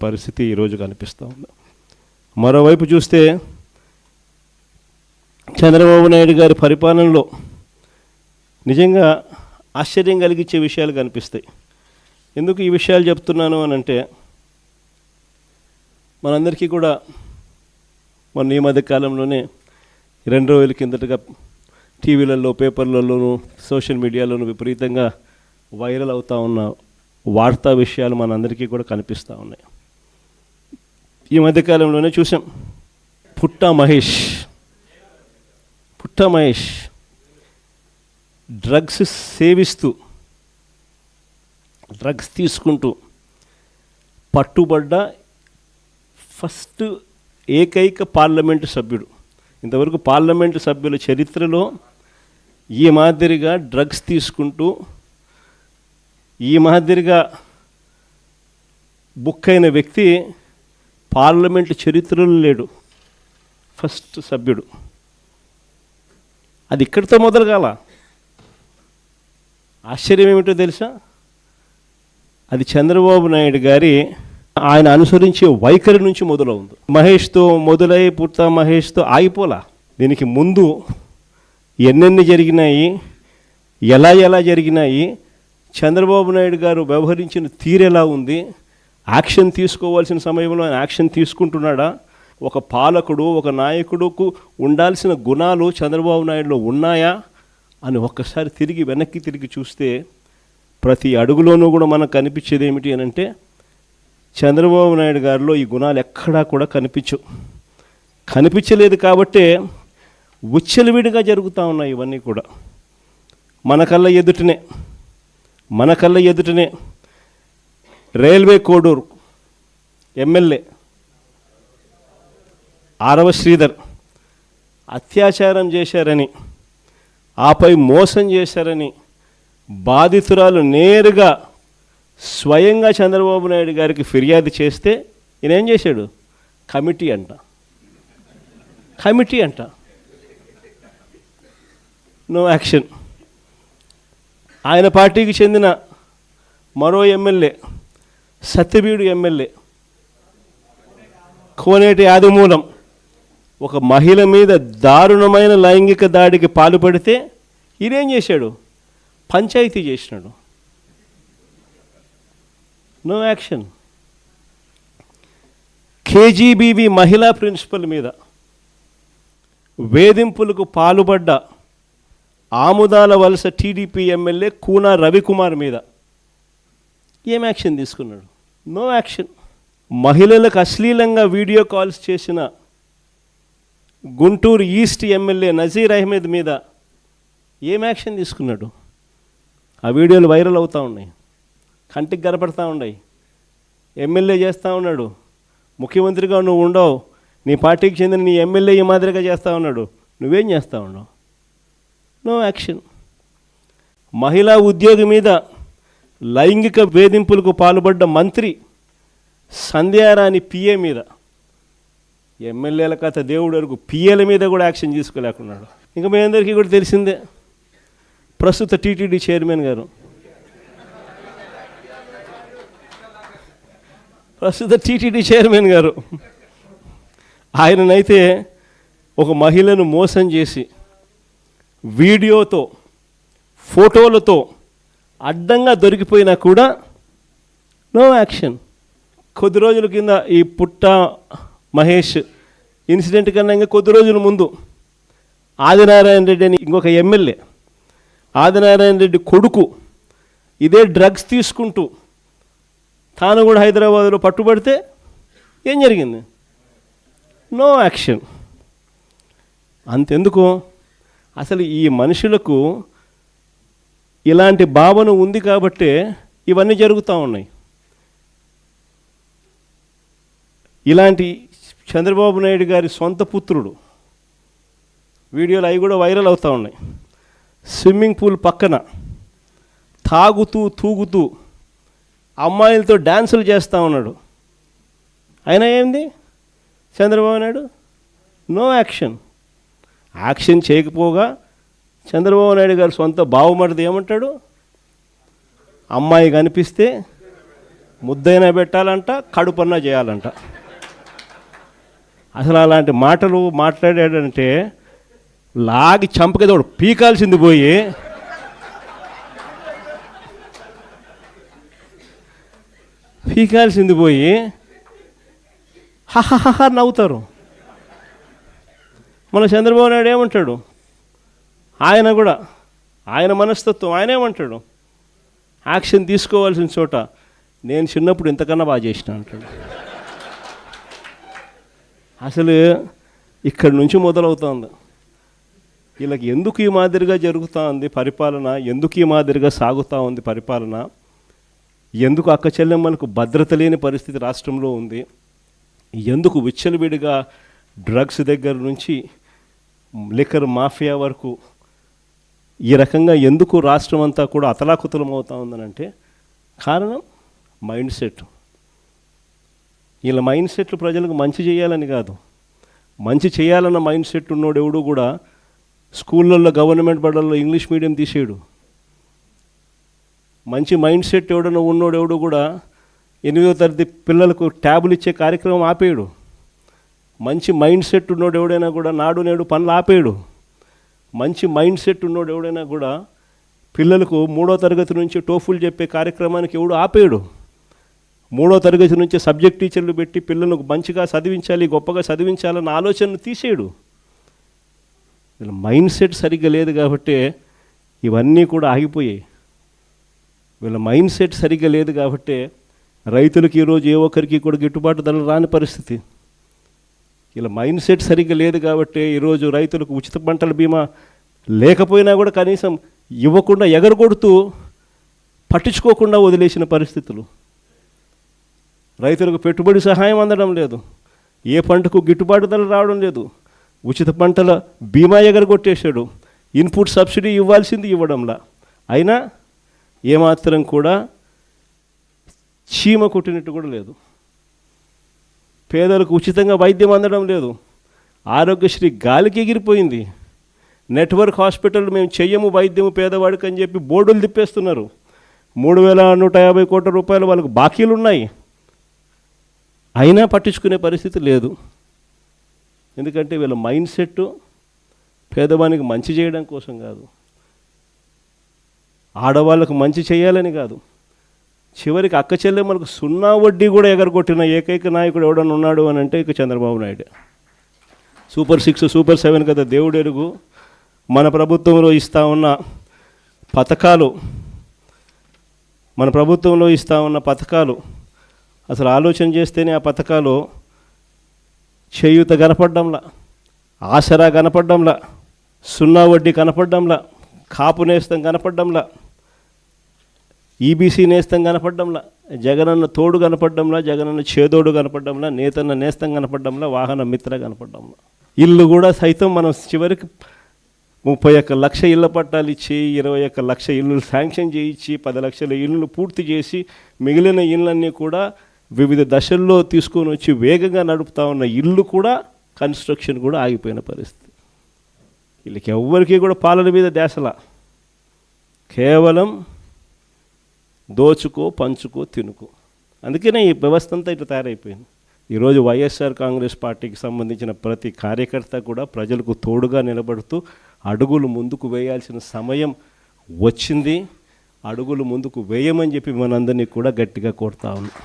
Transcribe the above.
పరిస్థితి ఈరోజు కనిపిస్తూ ఉంది. మరోవైపు చూస్తే చంద్రబాబు నాయుడు గారి పరిపాలనలో నిజంగా ఆశ్చర్యం కలిగించే విషయాలు కనిపిస్తాయి. ఎందుకు ఈ విషయాలు చెప్తున్నాను అని అంటే, మనందరికీ కూడా మొన్న ఈ మధ్య కాలంలోనే 2 రోజుల కిందటగా టీవీలలో, పేపర్లలోనూ, సోషల్ మీడియాలోనూ విపరీతంగా వైరల్ అవుతూ ఉన్న వార్తా విషయాలు మనందరికీ కూడా కనిపిస్తూ ఉన్నాయి. ఈ మధ్యకాలంలోనే చూసాం, పుట్టా మహేష్ డ్రగ్స్ సేవిస్తూ, డ్రగ్స్ తీసుకుంటూ పట్టుబడ్డ ఫస్ట్ ఏకైక పార్లమెంటు సభ్యుడు. ఇంతవరకు పార్లమెంటు సభ్యుల చరిత్రలో ఈ మాదిరిగా డ్రగ్స్ తీసుకుంటూ, ఈ మాదిరిగా బుక్ అయిన వ్యక్తి పార్లమెంటు చరిత్రలో లేడు. ఫస్ట్ సభ్యుడు. అది ఇక్కడితో మొదలు కాల. ఆశ్చర్యం ఏమిటో తెలుసా? అది చంద్రబాబు నాయుడు గారి ఆయన అనుసరించే వైఖరి నుంచి మొదలవుంది. మహేష్తో మొదలై పుట్టా మహేష్తో ఆగిపోలా. దీనికి ముందు ఎన్నెన్ని జరిగినాయి, ఎలా జరిగినాయి, చంద్రబాబు నాయుడు గారు వ్యవహరించిన తీరు ఎలా ఉంది, యాక్షన్ తీసుకోవాల్సిన సమయంలో ఆయన యాక్షన్ తీసుకుంటున్నాడా, ఒక పాలకుడు, ఒక నాయకుడుకు ఉండాల్సిన గుణాలు చంద్రబాబు నాయుడులో ఉన్నాయా అని ఒక్కసారి వెనక్కి తిరిగి చూస్తే ప్రతి అడుగులోనూ కూడా మనకు కనిపించేది ఏమిటి అని అంటే, చంద్రబాబు నాయుడు గారిలో ఈ గుణాలు ఎక్కడా కూడా కనిపించలేదు. కాబట్టే విచ్చలవిడిగా జరుగుతూ ఉన్నాయి ఇవన్నీ కూడా. మన కళ్ళ ఎదుటనే రైల్వే కోడూరు ఎమ్మెల్యే ఆరవ శ్రీధర్ అత్యాచారం చేశారని, ఆపై మోసం చేశారని బాధితురాలు నేరుగా స్వయంగా చంద్రబాబు నాయుడు గారికి ఫిర్యాదు చేస్తే ఈయన ఏం చేశాడు? కమిటీ అంట. No action. ఆయన పార్టీకి చెందిన మరో ఎమ్మెల్యే, సత్యవీడు ఎమ్మెల్యే కోనేటి ఆదిమూలం ఒక మహిళ మీద దారుణమైన లైంగిక దాడికి పాల్పడితే ఈయనేం చేశాడు? పంచాయతీ చేసినాడు. No action. కేజీబీవీ మహిళా ప్రిన్సిపల్ మీద వేధింపులకు పాల్పడ్డ ఆముదాల వలస టీడీపీ ఎమ్మెల్యే కూనా రవికుమార్ మీద ఏం యాక్షన్ తీసుకున్నాడు? No action. మహిళలకు అశ్లీలంగా వీడియో కాల్స్ చేసిన గుంటూరు ఈస్ట్ ఎమ్మెల్యే నజీర్ అహ్మద్ మీద ఏం యాక్షన్ తీసుకున్నాడు? ఆ వీడియోలు వైరల్ అవుతూ ఉన్నాయి, కంటికి కనపడతా ఉన్నాయి. ఎమ్మెల్యే చేస్తూ ఉన్నాడు, ముఖ్యమంత్రిగా నువ్వు ఉండవు, నీ పార్టీకి చెందిన నీ ఎమ్మెల్యే ఈ మాదిరిగా చేస్తూ ఉన్నాడు, నువ్వేం చేస్తూ ఉన్నావు? No action. మహిళా ఉద్యోగి మీద లైంగిక వేధింపులకు పాల్పడ్డ మంత్రి సంధ్యారాణి పిఏ మీద, ఎమ్మెల్యేల కథ దేవుడు వరకు పిఏల మీద కూడా యాక్షన్ తీసుకోలేకున్నాడు. ఇంకా మీ అందరికీ కూడా తెలిసిందే, ప్రస్తుత టీటీడీ చైర్మన్ గారు ఆయననైతే ఒక మహిళను మోసం చేసి వీడియోతో, ఫోటోలతో అడ్డంగా దొరికిపోయినా కూడా నో యాక్షన్. కొద్ది రోజుల కింద ఈ పుట్టా మహేష్ ఇన్సిడెంట్ కన్నా ఇంకా కొద్ది రోజుల ముందు ఆదినారాయణ రెడ్డి అని ఇంకొక ఎమ్మెల్యే, ఆదినారాయణ రెడ్డి కొడుకు ఇదే డ్రగ్స్ తీసుకుంటూ తాను కూడా హైదరాబాద్లో పట్టుబడితే ఏం జరిగింది? No action. అంతెందుకు, అసలు ఈ మనుషులకు ఇలాంటి భావన ఉంది కాబట్టే ఇవన్నీ జరుగుతూ ఉన్నాయి. ఇలాంటి చంద్రబాబు నాయుడు గారి సొంత పుత్రుడు వీడియోలు అవి కూడా వైరల్ అవుతూ ఉన్నాయి. స్విమ్మింగ్ పూల్ పక్కన తాగుతూ తూగుతూ అమ్మాయిలతో డ్యాన్సులు చేస్తూ ఉన్నాడు. అయినా ఏంది Chandrababu Naidu? No action. Action చేయకపోగా చంద్రబాబు నాయుడు గారు సొంత బావమరిది ఏమంటాడు? అమ్మాయి కనిపిస్తే ముద్దైనా పెట్టాలంట, కడుపన్నా చేయాలంట. అసలు అలాంటి మాటలు మాట్లాడాడంటే లాగి చంపకేదోడు పీకాల్సింది పోయి హహహహ నవ్వుతారు. మన చంద్రబాబు నాయుడు ఏమంటాడు? ఆయన మనస్తత్వం ఆయన ఏమంటాడు? యాక్షన్ తీసుకోవాల్సిన చోట నేను చిన్నప్పుడు ఇంతకన్నా బాగా చేసిన అంటాడు. అసలు ఇక్కడి నుంచి మొదలవుతుంది. వీళ్ళకి ఎందుకు ఈ మాదిరిగా జరుగుతూ ఉంది పరిపాలన, ఎందుకు ఈ మాదిరిగా సాగుతూ ఉంది పరిపాలన, ఎందుకు అక్క చెల్లెమ్మలకు భద్రత లేని పరిస్థితి రాష్ట్రంలో ఉంది, ఎందుకు విచ్చలవిడిగా డ్రగ్స్ దగ్గర నుంచి లిక్కర్ మాఫియా వరకు ఈ రకంగా ఎందుకు రాష్ట్రం అంతా కూడా అతలాకుతలం అవుతూ ఉందనంటే కారణం మైండ్ సెట్. వీళ్ళ మైండ్ సెట్లు ప్రజలకు మంచి చేయాలని కాదు, మంచి చేయాలన్న మైండ్ సెట్ ఉన్నోడు ఎవడు కూడా స్కూళ్ళల్లో గవర్నమెంట్ బడుల్లో ఇంగ్లీష్ మీడియం తీసేయడు. మంచి మైండ్ సెట్ ఎవడన్నా ఉన్నోడు ఎవడు కూడా 8వ తరగతి పిల్లలకు ట్యాబులు ఇచ్చే కార్యక్రమం ఆపేయడు. మంచి మైండ్ సెట్ ఉన్నోడు ఎవడైనా కూడా నాడు నేడు పనులు ఆపేయడు. మంచి మైండ్ సెట్ ఉన్నోడు ఎవడైనా కూడా పిల్లలకు 3వ తరగతి నుంచి టోఫుల్ చెప్పే కార్యక్రమానికి ఎవడు ఆపేయడు. 3వ తరగతి నుంచి సబ్జెక్ట్ టీచర్లు పెట్టి పిల్లలకు మంచిగా చదివించాలి, గొప్పగా చదివించాలన్న ఆలోచనను తీసేయడు. వీళ్ళ మైండ్ సెట్ సరిగ్గా లేదు కాబట్టి ఇవన్నీ కూడా ఆగిపోయాయి. వీళ్ళ మైండ్ సెట్ సరిగ్గా లేదు కాబట్టి రైతులకు ఈరోజు ఏ ఒక్కరికి కూడా గిట్టుబాటు ధరలు రాని పరిస్థితి. ఇలా మైండ్ సెట్ సరిగ్గా లేదు కాబట్టి ఈరోజు రైతులకు ఉచిత పంటల బీమా లేకపోయినా కూడా కనీసం ఇవ్వకుండా ఎగరగొడుతూ పట్టించుకోకుండా వదిలేసిన పరిస్థితులు. రైతులకు పెట్టుబడి సహాయం అందడం లేదు, ఏ పంటకు గిట్టుబాటు ధరలు రావడం లేదు, ఉచిత పంటల బీమా ఎగరగొట్టేశాడు, ఇన్పుట్ సబ్సిడీ ఇవ్వాల్సింది ఇవ్వడంలా. అయినా ఏమాత్రం కూడా చీమ కొట్టినట్టు కూడా లేదు. పేదలకు ఉచితంగా వైద్యం అందడం లేదు. ఆరోగ్యశ్రీ గాలికి ఎగిరిపోయింది. నెట్వర్క్ హాస్పిటల్ మేము చెయ్యము వైద్యము పేదవాడికి అని చెప్పి బోర్డులు తిప్పేస్తున్నారు. 3,150 కోట్ల రూపాయలు వాళ్ళకు బాకీలు ఉన్నాయి, అయినా పట్టించుకునే పరిస్థితి లేదు. ఎందుకంటే వీళ్ళ మైండ్ సెట్ పేదవానికి మంచి చేయడం కోసం కాదు, ఆడవాళ్ళకు మంచి చేయాలని కాదు. చివరికి అక్క చెల్లెమ్మలకు 0 వడ్డీ కూడా ఎగరగొట్టిన ఏకైక నాయకుడు ఎవడన్నా ఉన్నాడు అని అంటే ఇక చంద్రబాబు నాయుడు. సూపర్ 6, సూపర్ 7 కదా దేవుడు ఎరుగు. మన ప్రభుత్వంలో ఇస్తూ ఉన్న పథకాలు అసలు ఆలోచన చేస్తేనే ఆ పథకాలు చేయూత కనపడ్డంలా, ఆసరా కనపడ్డంలా, 0 వడ్డీ కనపడ్డంలా, కాపు నేస్తం కనపడ్డంలా, ఈబీసీ నేస్తం కనపడ్డంలా, జగనన్న తోడు కనపడ్డంలా, జగనన్న చేదోడు కనపడ్డంలా, నేతన్న నేస్తం కనపడ్డంలా, వాహన మిత్ర కనపడ్డంలా. ఇల్లు కూడా సైతం మనం చివరికి 31 లక్ష ఇళ్ళ పట్టాలు ఇచ్చి 21 లక్ష ఇళ్ళు శాంక్షన్ చేయించి 10 లక్షల ఇళ్ళు పూర్తి చేసి మిగిలిన ఇళ్ళన్నీ కూడా వివిధ దశల్లో తీసుకొని వచ్చి వేగంగా నడుపుతా ఉన్న ఇల్లు కూడా కన్స్ట్రక్షన్ కూడా ఆగిపోయిన పరిస్థితి. వీళ్ళకి ఎవ్వరికీ కూడా పాలన మీద ధ్యాసలా, కేవలం దోచుకో పంచుకో తినుకో. అందుకనే ఈ వ్యవస్థ అంతా ఇట్లా తయారైపోయింది. ఈరోజు వైఎస్ఆర్ కాంగ్రెస్ పార్టీకి సంబంధించిన ప్రతి కార్యకర్త కూడా ప్రజలకు తోడుగా నిలబడుతూ అడుగులు ముందుకు వేయాల్సిన సమయం వచ్చింది. అడుగులు ముందుకు వేయమని చెప్పి మనందరినీ కూడా గట్టిగా కోరుతా ఉన్నాం.